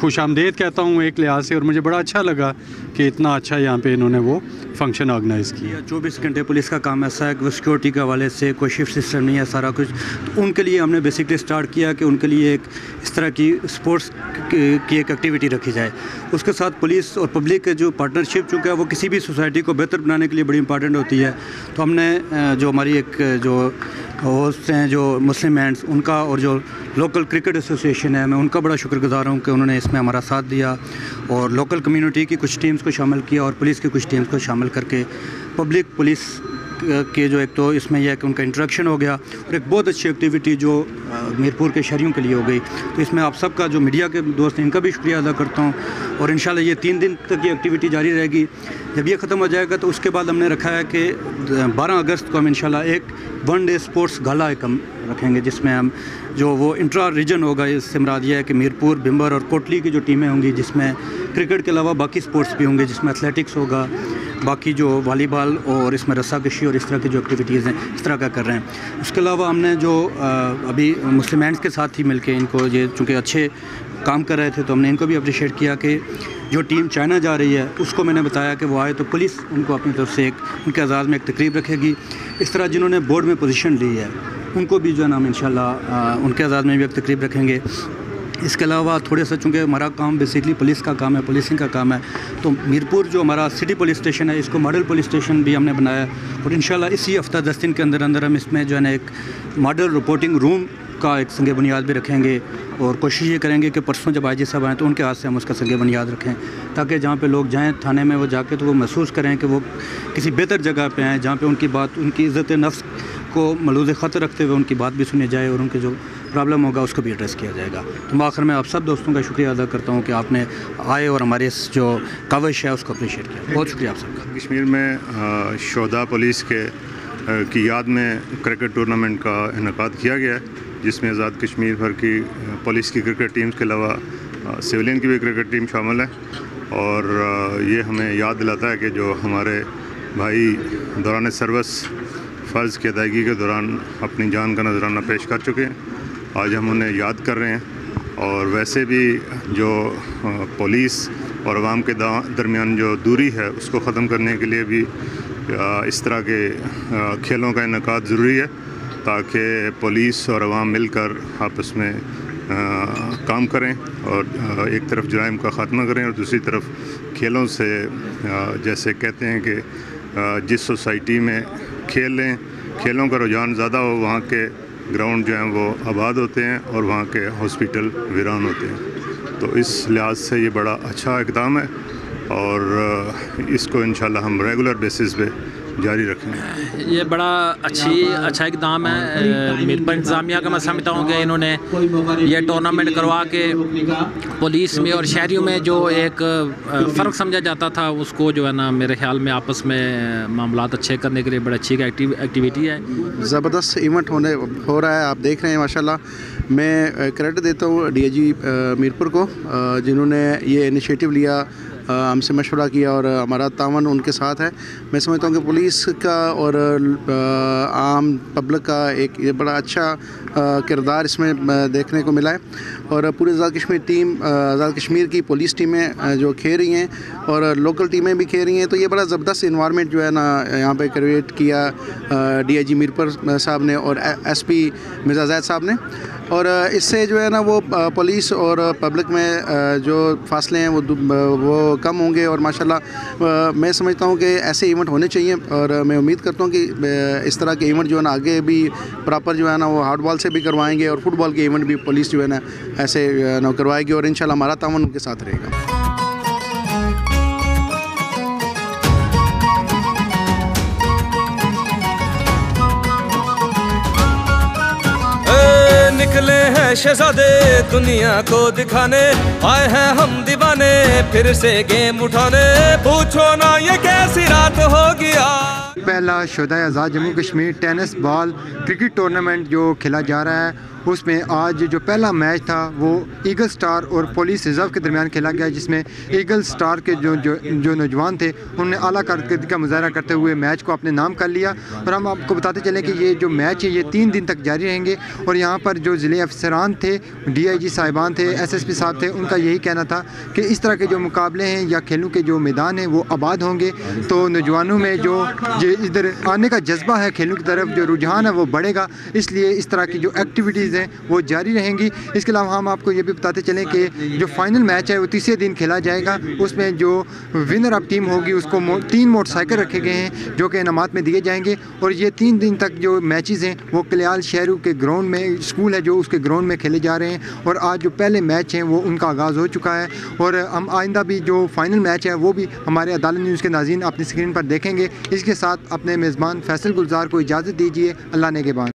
खुशामदीद कहता हूँ एक लिहाज से, और मुझे बड़ा अच्छा लगा कि इतना अच्छा यहाँ पे इन्होंने वो फंक्शन ऑर्गेनाइज़ किया। 24 घंटे पुलिस का काम ऐसा है कि वो सिक्योरिटी के हवाले से कोई शिफ्ट सिस्टम नहीं है, सारा कुछ। तो उनके लिए हमने बेसिकली स्टार्ट किया कि उनके लिए एक इस तरह की स्पोर्ट्स की एक एक्टिविटी रखी जाए। उसके साथ पुलिस और पब्लिक के जो पार्टनरशिप चूँकि है वो किसी भी सोसाइटी को बेहतर बनाने के लिए बड़ी इंपॉर्टेंट होती है। तो हमने जो हमारी एक जो होस्ट हैं जो मुस्लिम हैंड्स, उनका और जो लोकल क्रिकेट एसोसिएशन है, मैं उनका बड़ा शुक्रगुजार हूँ कि उन्होंने इसमें हमारा साथ दिया और लोकल कम्युनिटी की कुछ टीम्स को शामिल किया और पुलिस की कुछ टीम्स को शामिल करके पब्लिक पुलिस के जो एक तो इसमें यह है कि उनका इंटरेक्शन हो गया और एक बहुत अच्छी एक्टिविटी जो मीरपुर के शहरियों के लिए हो गई। तो इसमें आप सबका जो मीडिया के दोस्त हैं इनका भी शुक्रिया अदा करता हूँ और इंशाल्लाह ये 3 दिन तक ये एक्टिविटी जारी रहेगी। जब ये ख़त्म हो जाएगा तो उसके बाद हमने रखा है कि 12 अगस्त को हम इंशाल्लाह एक 1 डे स्पोर्ट्स गाला एक हम रखेंगे, जिसमें हम जो वो इंट्रा रीजन होगा। इससे मुराद ये है कि मीरपुर, भिम्बर और कोटली की जो टीमें होंगी, जिसमें क्रिकेट के अलावा बाकी स्पोर्ट्स भी होंगे, जिसमें एथलेटिक्स होगा, बाकी जो वॉलीबॉल और इसमें रस्साकशी और इस तरह की जो एक्टिविटीज़ हैं इस तरह का कर रहे हैं। उसके अलावा हमने जो अभी मुस्लिम हैंड्स के साथ ही मिलके इनको ये चूँकि अच्छे काम कर रहे थे तो हमने इनको भी अप्रिशिएट किया कि जो टीम चाइना जा रही है उसको मैंने बताया कि वो आए तो पुलिस उनको अपनी तरफ से एक उनके एजाज़ में एक तकरीब रखेगी। इस तरह जिन्होंने बोर्ड में पोजीशन ली है उनको भी जो है ना हम इंशाल्लाह उनके एजाज़ में भी एक तकरीब रखेंगे। इसके अलावा थोड़े सा चूँकि हमारा काम बेसिकली पुलिस का काम है, पुलिसिंग का काम है, तो मीरपुर जो हमारा सिटी पुलिस स्टेशन है इसको मॉडल पुलिस स्टेशन भी हमने बनाया और इंशाल्लाह इसी हफ्ता 10 दिन के अंदर अंदर हम इसमें जो है ना एक मॉडल रिपोर्टिंग रूम का एक संग बुनियाद भी रखेंगे और कोशिश ये करेंगे कि परसों जब आईजी साहब आएँ तो उनके हाथ से हम उसका संग बुनियाद रखें, ताकि जहाँ पे लोग जाएँ थाने में वो जाके तो वो महसूस करें कि वो किसी बेहतर जगह पे आएँ जहाँ पे उनकी बात, उनकी इज़्ज़त नफ्स को मलूज़ ख़तर रखते हुए उनकी बात भी सुनी जाए और उनके जो प्रॉब्लम होगा उसको भी एड्रेस किया जाएगा। तो मैं आखिर में आप सब दोस्तों का शुक्रिया अदा करता हूँ कि आपने आए और हमारे इस जो कवच है उसको अप्रिशिएट किया। बहुत शुक्रिया आप सबका। कश्मीर में शोधा पुलिस के की याद में क्रिकेट टूर्नामेंट का इनेकाद किया गया है, जिसमें आज़ाद कश्मीर भर की पुलिस की क्रिकेट टीम्स के अलावा सिविलियन की भी क्रिकेट टीम शामिल है और ये हमें याद दिलाता है कि जो हमारे भाई दौरान सर्विस फ़र्ज़ की अदायगी के दौरान अपनी जान का नजराना पेश कर चुके हैं, आज हम उन्हें याद कर रहे हैं। और वैसे भी जो पुलिस और आवाम के दरमियान जो दूरी है उसको ख़त्म करने के लिए भी इस तरह के खेलों का इनेकाद ज़रूरी है, ताकि पुलिस और आवाम मिलकर आपस में काम करें और एक तरफ जराइम का ख़ात्मा करें और दूसरी तरफ खेलों से जैसे कहते हैं कि जिस सोसाइटी में खेलों का रुझान ज़्यादा हो वहाँ के ग्राउंड जो हैं वो आबाद होते हैं और वहाँ के हॉस्पिटल वीरान होते हैं। तो इस लिहाज से ये बड़ा अच्छा इक़दाम है और इसको इंशाल्लाह हम रेगुलर बेसिस पे जारी रखेंगे। ये बड़ा अच्छा इक़दाम है मीरपुर इंतज़ामिया का। मैं समझता हूँ कि इन्होंने ये टूर्नामेंट करवा के पुलिस में और शहरियों में जो एक फ़र्क समझा जाता था उसको जो है ना मेरे ख्याल में आपस में मामलात अच्छे करने के लिए बड़ी अच्छी एक्टिविटी है। ज़बरदस्त इवेंट हो रहा है, आप देख रहे हैं माशाल्लाह। मैं क्रेडिट देता हूँ डीआईजी मीरपुर को जिन्होंने ये इनिशिएटिव लिया, हमसे मशवरा किया और हमारा तावन उनके साथ है। मैं समझता हूँ कि पुलिस का और आम पब्लिक का एक ये बड़ा अच्छा किरदार इसमें देखने को मिला है और पूरे आज़ाद कश्मीर की पुलिस टीमें जो खेल रही हैं और लोकल टीमें भी खेल रही हैं। तो ये बड़ा ज़बरदस्त इन्वायरमेंट जो है ना यहाँ पे क्रिएट किया डीआईजी मीरपुर साहब ने और एसपी मिर्ज़ा ज़ैद साहब ने, और इससे जो है ना वो पुलिस और पब्लिक में जो फासले हैं वो कम होंगे और माशाल्लाह मैं समझता हूँ कि ऐसे इवेंट होने चाहिए और मैं उम्मीद करता हूँ कि इस तरह के इवेंट जो है ना आगे भी प्रॉपर जो है ना वो हार्डबॉल से भी करवाएंगे और फुटबॉल के इवेंट भी पुलिस जो है ना ऐसे ना करवाएगी और इंशाल्लाह हमारा तावन उनके साथ रहेगा। निकले हैं शहज़ादे दुनिया को दिखाने, आए हैं हम दीवाने फिर से गेम उठाने, पूछो ना ये कैसी रात होगी। पहला शुदा Azad Jammu Kashmir tennis ball cricket tournament जो खेला जा रहा है उसमें आज जो पहला मैच था वो ईगल स्टार और पुलिस रिजर्व के दरमियान खेला गया, जिसमें ईगल स्टार के जो नौजवान थे उन्होंने आला कारकर्दगी का मुजाहरा करते हुए मैच को अपने नाम कर लिया। और हम आपको बताते चलें कि ये जो मैच है ये 3 दिन तक जारी रहेंगे। और यहाँ पर जो ज़िले अफसरान थे, DIG साहिबान थे, SSP साहब थे, उनका यही कहना था कि इस तरह के जो मुकाबले हैं या खेलों के जो मैदान हैं वो आबाद होंगे, तो नौजवानों में जो इधर आने का जज्बा है, खेलों की तरफ जो रुझान है वो बढ़ेगा। इसलिए इस तरह की जो एक्टिविटीज़ हैं वो जारी रहेंगी। इसके अलावा हम आपको ये भी बताते चलें कि जो फाइनल मैच है वो तीसरे दिन खेला जाएगा। उसमें जो विनर ऑफ टीम होगी उसको 3 मोटरसाइकिल रखे गए हैं जो कि इनामात में दिए जाएंगे। और ये 3 दिन तक जो मैचेस हैं वो कल्याल शहरों के ग्राउंड में, स्कूल है जो उसके ग्राउंड में खेले जा रहे हैं। और आज जो पहले मैच हैं वो उनका आगाज़ हो चुका है। और हम आइंदा भी जो फाइनल मैच है वो भी हमारे अदालत न्यूज़ के नाज़रीन अपनी स्क्रीन पर देखेंगे। इसके साथ अपने मेज़बान फैसल गुलजार को इजाज़त दीजिए। अल्लाह ने के बाद।